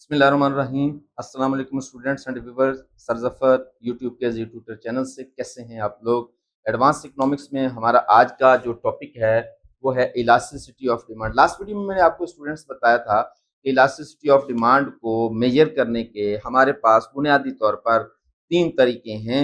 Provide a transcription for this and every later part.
बिस्मिल्लाहिर्रहमानिर्रहीम। अस्सलाम वालेकुम students and viewers. Sir Zafar YouTube के जी ट्यूटर चैनल से कैसे हैं आप लोग। एडवांस इकोनॉमिक्स में हमारा आज का जो टॉपिक है वो है elasticity of demand. Last video में मैंने आपको स्टूडेंट्स बताया था कि इलास्टिसिटी ऑफ डिमांड को मेजर करने के हमारे पास बुनियादी तौर पर तीन तरीके हैं।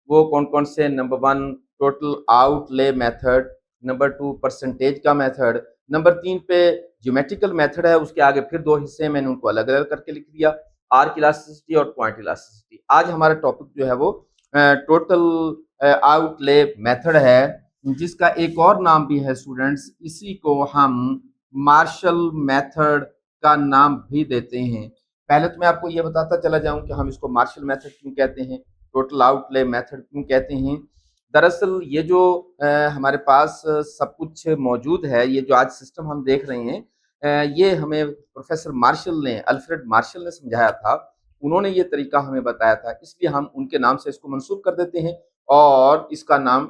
वो कौन कौन से? Number one, total outlay method. Number two, percentage का मेथड। नंबर तीन पे ज्योमेट्रिकल मेथड है। उसके आगे फिर दो हिस्से मैंने उनको अलग अलग करके लिख दिया, आर्क इलास्टिसिटी और पॉइंट इलास्टिसिटी। आज हमारा टॉपिक जो है वो टोटल आउटले मेथड है, जिसका एक और नाम भी है स्टूडेंट्स। इसी को हम मार्शल मेथड का नाम भी देते हैं। पहले तो मैं आपको ये बताता चला जाऊं कि हम इसको मार्शल मेथड क्यों कहते हैं, टोटल आउटले मेथड क्यों कहते हैं। दरअसल ये जो हमारे पास सब कुछ मौजूद है, ये जो आज सिस्टम हम देख रहे हैं, ये हमें प्रोफेसर मार्शल ने, अल्फ्रेड मार्शल ने समझाया था। उन्होंने ये तरीका हमें बताया था, इसलिए हम उनके नाम से इसको मंसूब कर देते हैं और इसका नाम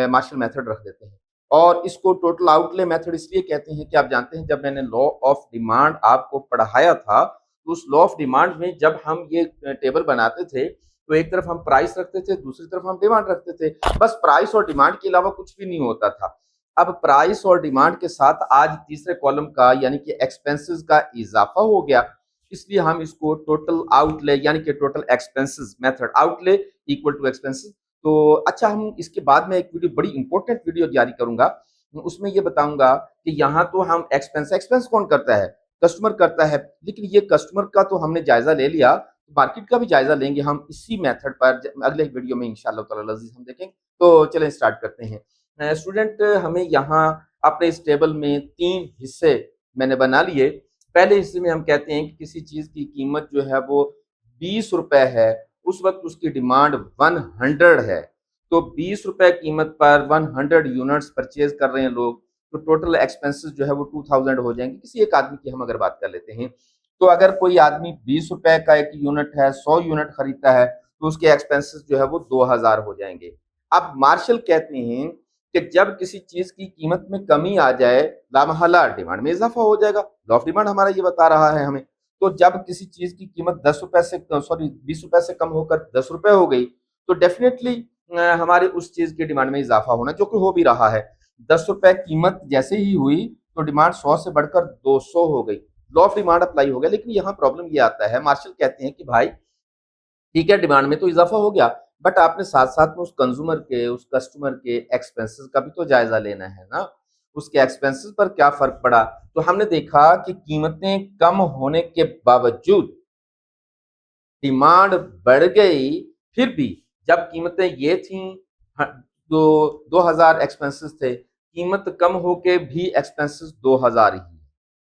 मार्शल मेथड रख देते हैं। और इसको टोटल आउटले मेथड इसलिए कहते हैं कि आप जानते हैं, जब मैंने लॉ ऑफ डिमांड आपको पढ़ाया था, तो उस लॉ ऑफ डिमांड में जब हम ये टेबल बनाते थे तो एक तरफ हम प्राइस रखते थे, दूसरी तरफ हम डिमांड रखते थे। बस प्राइस और डिमांड के अलावा कुछ भी नहीं होता था। अब प्राइस और डिमांड के साथ आज तीसरे कॉलम का यानी कि एक्सपेंसेस का इजाफा हो गया, इसलिए हम इसको टोटल आउटले यानी कि total expenses method, outlay equal to expenses. तो अच्छा, हम इसके बाद में एक वीडियो, बड़ी इंपॉर्टेंट वीडियो जारी करूंगा, उसमें ये बताऊंगा कि यहाँ तो हम एक्सपेंस कौन करता है? कस्टमर करता है। लेकिन ये कस्टमर का तो हमने जायजा ले लिया, मार्केट का भी जायजा लेंगे हम इसी मेथड पर अगले वीडियो में इंशाल्लाह ताला अज़ीज़ हम देखेंगे। तो चलें स्टार्ट करते हैं। स्टूडेंट, हमें यहाँ अपने इस टेबल में तीन हिस्से मैंने बना लिए। पहले हिस्से में हम कहते हैं कि किसी चीज की कीमत जो है वो 20 रुपए है, उस वक्त उसकी डिमांड 100 है। तो 20 रुपए कीमत पर 100 यूनिट्स परचेज कर रहे हैं लोग, तो टोटल एक्सपेंसेस जो है वो 2000 हो जाएंगे। किसी एक आदमी की हम अगर बात कर लेते हैं, तो अगर कोई आदमी 20 रुपए का एक यूनिट है, 100 यूनिट खरीदता है, तो उसके एक्सपेंसेस जो है वो 2000 हो जाएंगे। अब मार्शल कहते हैं कि जब किसी चीज की कीमत में कमी आ जाए, लामहला डिमांड में इजाफा हो जाएगा। लॉ ऑफ डिमांड हमारा ये बता रहा है हमें। तो जब किसी चीज की कीमत 20 रुपए से कम होकर 10 रुपए हो गई, तो डेफिनेटली हमारी उस चीज की डिमांड में इजाफा होना, जो कि हो भी रहा है। 10 रुपए कीमत जैसे ही हुई तो डिमांड 100 से बढ़कर 200 हो गई, लॉ ऑफ डिमांड अप्लाई हो गया। लेकिन यहाँ प्रॉब्लम ये आता है, मार्शल कहते हैं कि भाई ठीक है, डिमांड में तो इजाफा हो गया, बट आपने साथ साथ में उस कंज्यूमर के, उस कस्टमर के एक्सपेंसेस का भी तो जायजा लेना है ना। उसके एक्सपेंसेस पर क्या फर्क पड़ा? तो हमने देखा कि कीमतें कम होने के बावजूद डिमांड बढ़ गई। फिर भी जब कीमतें ये थी, तो 2000 एक्सपेंसेस थे, कीमत कम होके भी एक्सपेंसेस 2000 ही।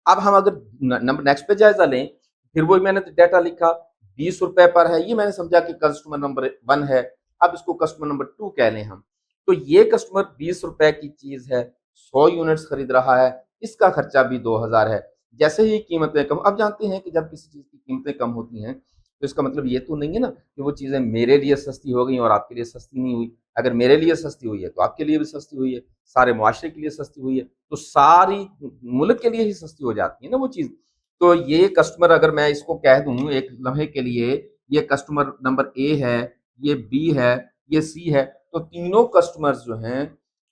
अब हम अगर नंबर नेक्स्ट पे जायजा लें, फिर वही मैंने डाटा लिखा, 20 रुपए पर है, ये मैंने समझा कि कस्टमर नंबर 1 है। अब इसको कस्टमर नंबर 2 कह लें हम, तो ये कस्टमर 20 रुपए की चीज है, 100 यूनिट्स खरीद रहा है, इसका खर्चा भी 2000 है। जैसे ही कीमतें कम, अब जानते हैं कि जब किसी चीज की कीमतें कम होती हैं, तो इसका मतलब ये तो नहीं है ना कि वो चीजें मेरे लिए सस्ती हो गई और आपके लिए सस्ती नहीं हुई। अगर मेरे लिए सस्ती हुई है तो आपके लिए भी सस्ती हुई है, सारे मुआशरे के लिए सस्ती हुई है, तो सारी मुल्क के लिए ही सस्ती हो जाती है ना वो चीज। तो ये कस्टमर, अगर मैं इसको कह दूं एक लम्हे के लिए, ये कस्टमर नंबर ए है, ये बी है, ये सी है, तो तीनों कस्टमर्स जो हैं,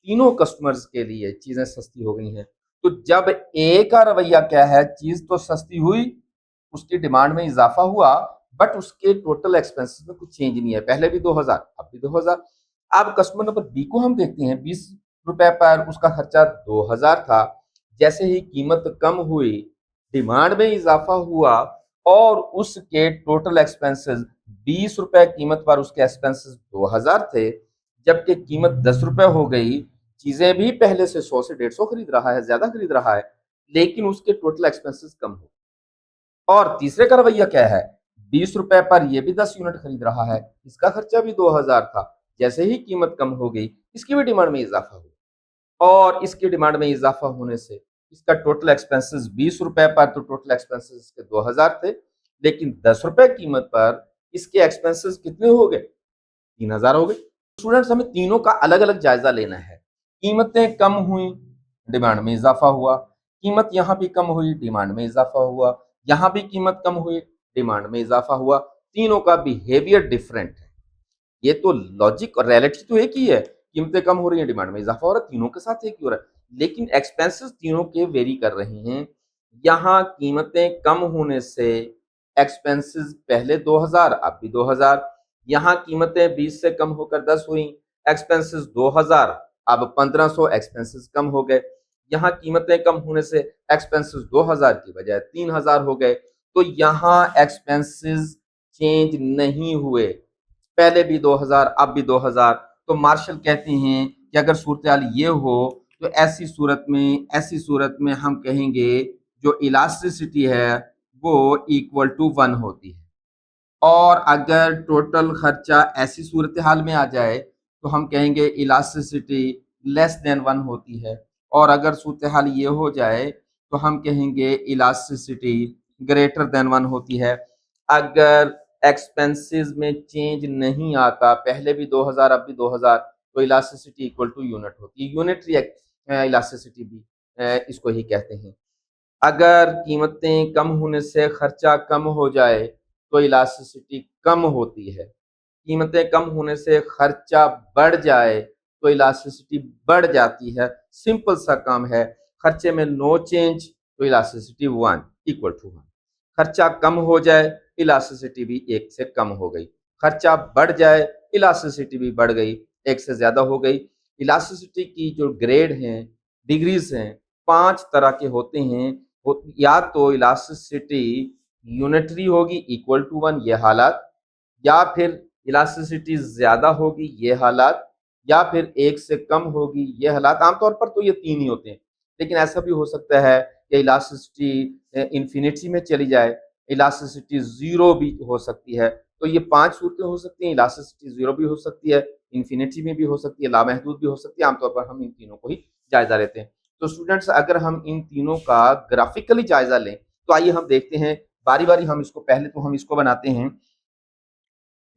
तीनों कस्टमर्स के लिए चीजें सस्ती हो गई हैं। तो जब ए का रवैया क्या है, चीज तो सस्ती हुई, उसकी डिमांड में इजाफा हुआ, बट उसके टोटल एक्सपेंसेस में कुछ चेंज नहीं है। पहले भी 2000, अब भी 2000। अब कस्टमर नंबर बी को हम देखते हैं, 20 रुपए पर उसका खर्चा 2000 था। जैसे ही कीमत कम हुई, डिमांड में इजाफा हुआ और उसके टोटल एक्सपेंसेस 20 रुपए कीमत पर उसके एक्सपेंसेस 2000 थे, जबकि कीमत 10 रुपए हो गई। चीजें भी पहले से 100 से 150 खरीद रहा है, ज्यादा खरीद रहा है, लेकिन उसके टोटल एक्सपेंसेस कम हो। और तीसरे का रवैया क्या है, 20 रुपए पर ये भी 10 यूनिट खरीद रहा है, इसका खर्चा भी 2000 था। जैसे ही कीमत कम हो गई, इसकी भी डिमांड में इजाफा हुआ, और इसकी डिमांड में इजाफा होने से इसका टोटल एक्सपेंसेस 20 रुपए पर, तो टोटल एक्सपेंसेस इसके 2000 थे, लेकिन 10 रुपए कीमत पर इसके एक्सपेंसेस कितने हो गए? 3000 हो गए। स्टूडेंट्स, हमें तीनों का अलग अलग जायजा लेना है। कीमतें कम हुई, डिमांड में इजाफा हुआ, कीमत यहाँ भी कम हुई, डिमांड में इजाफा हुआ। यहाँ भी कीमत कम हुई, डिमांड में इजाफा हुआ, तीनों का बिहेवियर डिफरेंट है। ये तो लॉजिक और रियलिटी तो एक ही है, कीमतें कम हो रही हैं, डिमांड में इजाफा हो रहा है, तीनों के साथ एक ही हो रहा है, लेकिन एक्सपेंसेस तीनों के वेरी कर रहे हैं। यहाँ कीमतें कम होने से एक्सपेंसेस पहले 2000 अब भी 2000, यहाँ कीमतें 20 से कम होकर 10 हुई, एक्सपेंसेस 2000 अब 1500, एक्सपेंसेस कम हो गए। यहाँ कीमतें कम होने से एक्सपेंसेस 2000 की बजाय 3000 हो गए। तो यहाँ एक्सपेंसेस चेंज नहीं हुए, पहले भी 2000 अब भी 2000। तो मार्शल कहते हैं कि अगर सूरत ये हो तो ऐसी सूरत में हम कहेंगे जो इलास्टिसिटी है वो इक्वल टू 1 होती है। और अगर टोटल खर्चा ऐसी सूरत हाल में आ जाए तो हम कहेंगे इलास्टिसिटी लेस देन 1 होती है। और अगर सूरत हाल ये हो जाए तो हम कहेंगे इलास्टिसिटी ग्रेटर देन 1 होती है। अगर एक्सपेंसेस में चेंज नहीं आता, पहले भी 2000 अब भी 2000, तो इलास्टिसिटी इक्वल टू यूनिट होती है। यूनिटरी इलास्टिसिटी भी इसको ही कहते हैं। अगर कीमतें कम होने से खर्चा कम हो जाए तो इलास्टिसिटी कम होती है, कीमतें कम होने से खर्चा बढ़ जाए तो इलास्टिसिटी बढ़ जाती है। सिंपल सा काम है, खर्चे में नो चेंज तो इलास्टिसिटी 1 इक्वल टू 1। खर्चा कम हो जाए, इलास्टिसिटी भी 1 से कम हो गई, खर्चा बढ़ जाए, इलास्टिसिटी भी बढ़ गई, 1 से ज्यादा हो गई। इलास्टिसिटी की जो ग्रेड हैं, डिग्रीज हैं, 5 तरह के होते हैं। या तो इलास्टिसिटी यूनिटरी होगी इक्वल टू 1, ये हालात, या फिर इलास्टिसिटी ज्यादा होगी ये हालात, या फिर 1 से कम होगी ये हालात। आमतौर पर तो ये 3 ही होते हैं, लेकिन ऐसा भी हो सकता है कि इलास्टिसिटी इन्फिनिटी में चली जाए, इलास्टिसिटी 0 भी हो सकती है। तो ये 5 सूरतें हो सकती हैं, इलास्टिसिटी 0 भी हो सकती है, इन्फिनिटी में भी हो सकती है, लामहदूद भी हो सकती है। आमतौर पर हम इन तीनों को ही जायजा लेते हैं। तो स्टूडेंट्स, अगर हम इन तीनों का ग्राफिकली जायजा लें तो आइए हम देखते हैं बारी बारी। हम इसको पहले तो हम इसको बनाते हैं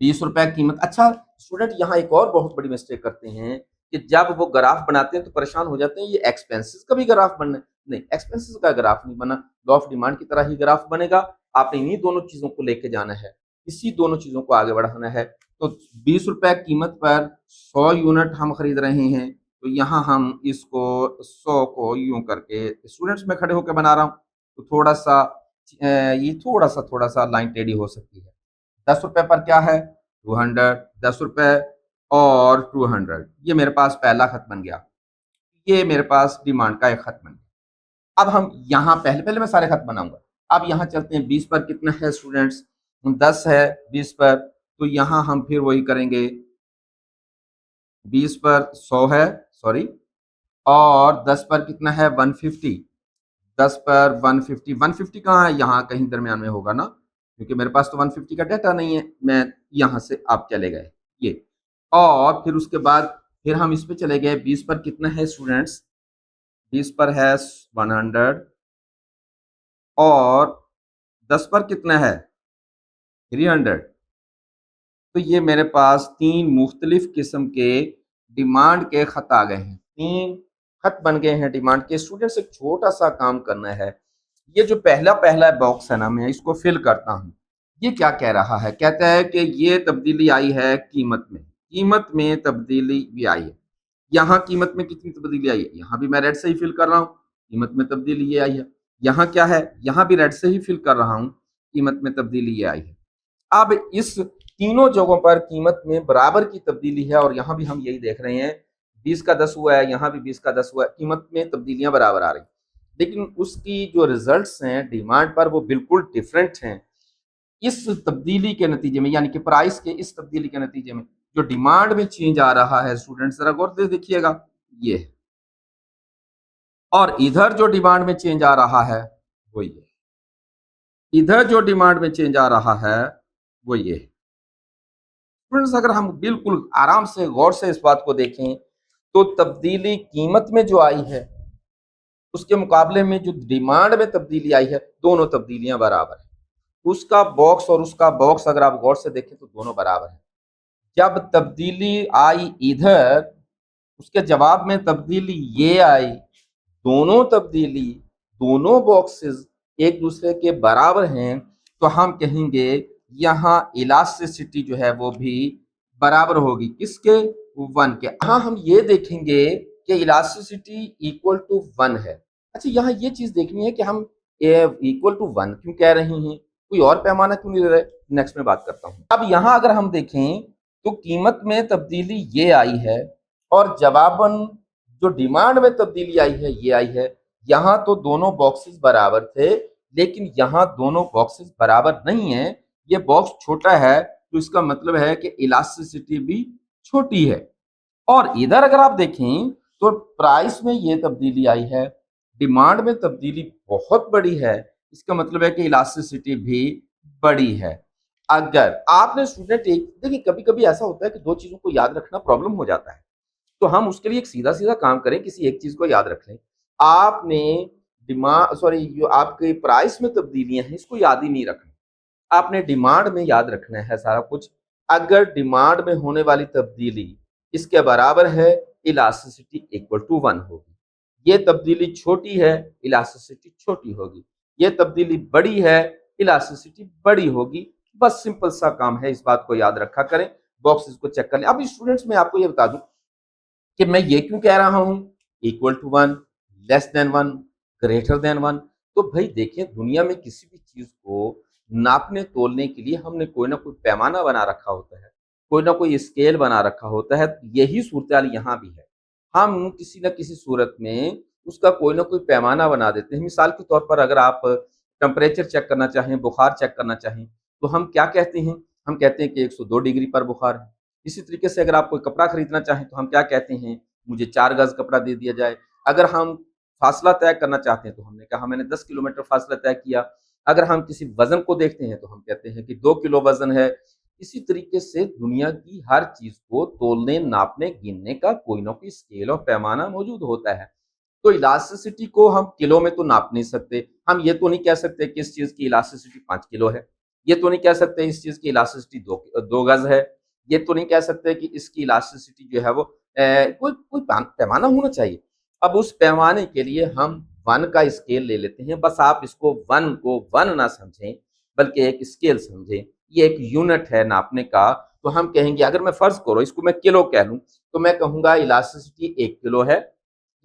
20 रुपए कीमत। अच्छा स्टूडेंट, यहाँ एक और बहुत बड़ी मिस्टेक करते हैं कि जब वो ग्राफ बनाते हैं तो परेशान हो जाते हैं, ये एक्सपेंसेस का भी ग्राफ बनना नहीं, एक्सपेंसेस का ग्राफ नहीं बना, लॉ ऑफ डिमांड की तरह ही ग्राफ बनेगा। आपने इन्हीं दोनों चीजों को लेके जाना है, इसी दोनों चीजों को आगे बढ़ाना है। तो 20 रुपए कीमत पर 100 यूनिट हम खरीद रहे हैं, तो यहाँ हम इसको 100 को यूं करके स्टूडेंट्स में खड़े होकर बना रहा हूँ, तो ये थोड़ा सा लाइन टेढ़ी हो सकती है। 10 रुपए पर क्या है 200, 10 रुपए और 200, ये मेरे पास पहला खत बन गया, ये मेरे पास डिमांड का एक खत बन गया। अब हम यहाँ पहले पहले मैं सारे खत बनाऊंगा। अब यहाँ चलते हैं 20 पर कितना है स्टूडेंट्स, 10 है 20 पर, तो यहाँ हम फिर वही करेंगे, 20 पर 100 है, सॉरी, और 10 पर कितना है 150, 10 पर 150, 150 कहाँ है, यहाँ कहीं दरमियान में होगा ना, क्योंकि मेरे पास तो 150 का डाटा नहीं है। मैं यहाँ से आप चले गए ये, और फिर उसके बाद फिर हम इस पे चले गए। 20 पर कितना है स्टूडेंट्स, 20 पर है 100, और 10 पर कितना है 300। तो ये मेरे पास 3 मुख्तलिफ किस्म के डिमांड के खत आ गए हैं, 3 खत बन गए हैं डिमांड के। स्टूडेंट्स, एक छोटा सा काम करना है, ये जो पहला पहला बॉक्स है ना, मैं इसको फिल करता हूँ। ये क्या कह रहा है, कहता है कि ये तब्दीली आई है कीमत में तब्दीली भी आई है। यहाँ कीमत में कितनी तब्दीली आई है, यहाँ भी मैं रेड से ही फिल कर रहा हूँ, कीमत में तब्दीली ये आई है। यहाँ क्या है, यहाँ भी रेड से ही फिल कर रहा हूँ, कीमत में तब्दीली ये आई है। अब इस तीनों जगहों पर कीमत में बराबर की तब्दीली है, और यहाँ भी हम यही देख रहे हैं, 20 का 10 हुआ है, यहाँ भी 20 का 10 हुआ है, कीमत में तब्दीलियां बराबर आ रही, लेकिन उसकी जो रिजल्ट्स हैं डिमांड पर वो बिल्कुल डिफरेंट हैं। इस तब्दीली के नतीजे में, यानी कि प्राइस के इस तब्दीली के नतीजे में जो डिमांड में चेंज आ रहा है, स्टूडेंट्स जरा गौर से देखिएगा, ये है। और इधर जो डिमांड में चेंज आ रहा है वो ये, इधर जो डिमांड में चेंज आ रहा है वो ये। स्टूडेंट्स, अगर हम बिल्कुल आराम से गौर से इस बात को देखें तो तब्दीली कीमत में जो आई है उसके मुकाबले में जो डिमांड में तब्दीली आई है, दोनों तब्दीलियां बराबर है। उसका बॉक्स और उसका बॉक्स अगर आप गौर से देखें तो दोनों बराबर है। जब तब्दीली आई इधर, उसके जवाब में तब्दीली ये आई, दोनों तब्दीली, दोनों बॉक्सेस एक दूसरे के बराबर हैं तो हम कहेंगे यहाँ इलास्टिसिटी जो है वो भी बराबर होगी किसके, 1 के। हाँ, हम ये देखेंगे कि इलास्टिसिटी इक्वल टू 1 है। अच्छा, यहाँ ये चीज देखनी है कि हम इक्वल टू 1 क्यों कह रहे हैं, कोई और पैमाना क्यों नहीं ले रहे, नेक्स्ट में बात करता हूँ। अब यहाँ अगर हम देखें तो कीमत में तब्दीली ये आई है और जवाबन जो डिमांड में तब्दीली आई है ये आई है। यहाँ तो दोनों बॉक्सेस बराबर थे, लेकिन यहाँ दोनों बॉक्सेस बराबर नहीं है, ये बॉक्स छोटा है तो इसका मतलब है कि इलास्टिसिटी भी छोटी है। और इधर अगर आप देखें तो प्राइस में ये तब्दीली आई है, डिमांड में तब्दीली बहुत बड़ी है, इसका मतलब है कि इलास्टिसिटी भी बड़ी है। अगर आपने स्टूडेंट एक देखिए, कभी कभी ऐसा होता है कि दो चीजों को याद रखना प्रॉब्लम हो जाता है, तो हम उसके लिए एक सीधा सीधा काम करें, किसी एक चीज को याद रख लें। आपने डिमांड सॉरी जो आपके प्राइस में तब्दीलियां हैं इसको याद ही नहीं रखना, आपने डिमांड में याद रखना है सारा कुछ। अगर डिमांड में होने वाली तब्दीली इसके बराबर है, इलास्टिसिटी इक्वल टू 1 होगी। ये तब्दीली छोटी है, इलास्टिसिटी छोटी होगी। ये तब्दीली बड़ी है, इलास्टिसिटी बड़ी होगी। बस सिंपल सा काम है, इस बात को याद रखा करें, बॉक्सेस को चेक कर लें। अब स्टूडेंट्स मैं आपको ये बता दूं कि मैं ये क्यों कह रहा हूं equal to 1, less than 1, greater than 1। तो भाई देखिए, दुनिया में किसी भी चीज को नापने तोलने के लिए हमने कोई ना कोई पैमाना बना रखा होता है, कोई ना कोई स्केल बना रखा होता है। यही सूरत यहाँ भी है, हम किसी न किसी सूरत में उसका कोई ना कोई पैमाना बना देते हैं। मिसाल के तौर पर अगर आप टेम्परेचर चेक करना चाहें, बुखार चेक करना चाहें, तो हम क्या कहते हैं, हम कहते हैं कि 102 डिग्री पर बुखार है। इसी तरीके से अगर आप कोई कपड़ा खरीदना चाहें तो हम क्या कहते हैं, मुझे 4 गज कपड़ा दे दिया जाए। अगर हम फासला तय करना चाहते हैं तो हमने कहा मैंने 10 किलोमीटर फासला तय किया। अगर हम किसी वजन को देखते हैं तो हम कहते हैं कि 2 किलो वजन है। इसी तरीके से दुनिया की हर चीज को तोलने, नापने, गिनने का कोई ना कोई स्केल और पैमाना मौजूद होता है। तो इलास्टिसिटी को हम किलो में तो नाप नहीं सकते, हम ये तो नहीं कह सकते कि इस चीज की इलास्टिसिटी 5 किलो है, ये तो नहीं कह सकते इस चीज की इलास्टिसिटी 2 गज है, ये तो नहीं कह सकते कि इसकी इलास्टिसिटी जो है वो कोई कोई पैमाना होना चाहिए। अब उस पैमाने के लिए हम 1 का स्केल ले लेते हैं। बस आप इसको 1 को 1 ना समझें, बल्कि एक स्केल समझें, ये एक यूनिट है नापने का। तो हम कहेंगे, अगर मैं फर्ज करो इसको मैं किलो कह लूं, तो मैं कहूंगा इलास्टिसिटी 1 किलो है,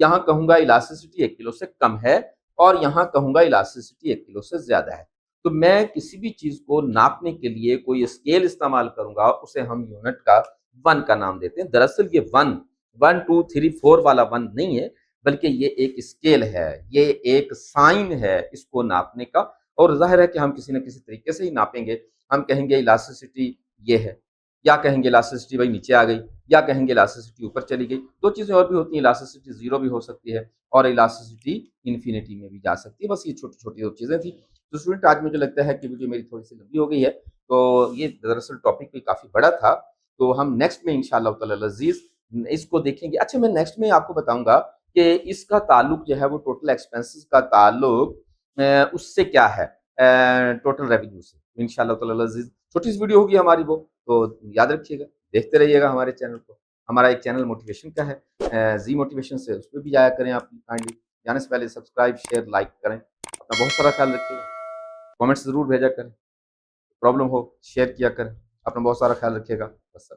यहाँ कहूंगा इलास्टिसिटी 1 किलो से कम है, और यहाँ कहूंगा इलास्टिसिटी 1 किलो से ज्यादा है। तो मैं किसी भी चीज को नापने के लिए कोई स्केल इस्तेमाल करूंगा, उसे हम यूनिट का 1 का नाम देते हैं। दरअसल ये 1 1 2 3 4 वाला 1 नहीं है, बल्कि ये एक स्केल है, ये एक साइन है इसको नापने का। और जाहिर है कि हम किसी न किसी तरीके से ही नापेंगे। हम कहेंगे इलास्टिसिटी ये है, या कहेंगे इलास्टिसिटी भाई नीचे आ गई, या कहेंगे इलास्टिसिटी ऊपर चली गई। दो चीजें और भी होती हैं, इलास्टिसिटी 0 भी हो सकती है और इलास्टिसिटी इन्फिनिटी में भी जा सकती है। बस ये छोटी छोटी दो चीजें थी। तो स्टूडेंट, आज मुझे लगता है कि वीडियो मेरी थोड़ी सी लंबी हो गई है, तो ये दरअसल टॉपिक भी काफी बड़ा था। तो हम नेक्स्ट में इंशाअल्लाह ताला अज़ीज़ इसको देखेंगे। अच्छा, मैं नेक्स्ट में आपको बताऊंगा कि इसका ताल्लुक जो है वो टोटल एक्सपेंसेस का ताल्लुक उससे क्या है, टोटल रेवेन्यू से। इंशाअल्लाह ताला अज़ीज़ छोटी सी वीडियो होगी हमारी वो, तो याद रखिएगा, देखते रहिएगा हमारे चैनल को। हमारा एक चैनल मोटिवेशन का है, जी मोटिवेशन से, उस पर भी जाया करें आप काइंडली। जाने से पहले सब्सक्राइब, शेयर, लाइक करें। अपना बहुत सारा ख्याल रखिएगा, कमेंट्स जरूर भेजा करें, प्रॉब्लम हो शेयर किया करें। अपना बहुत सारा ख्याल रखिएगा। बस।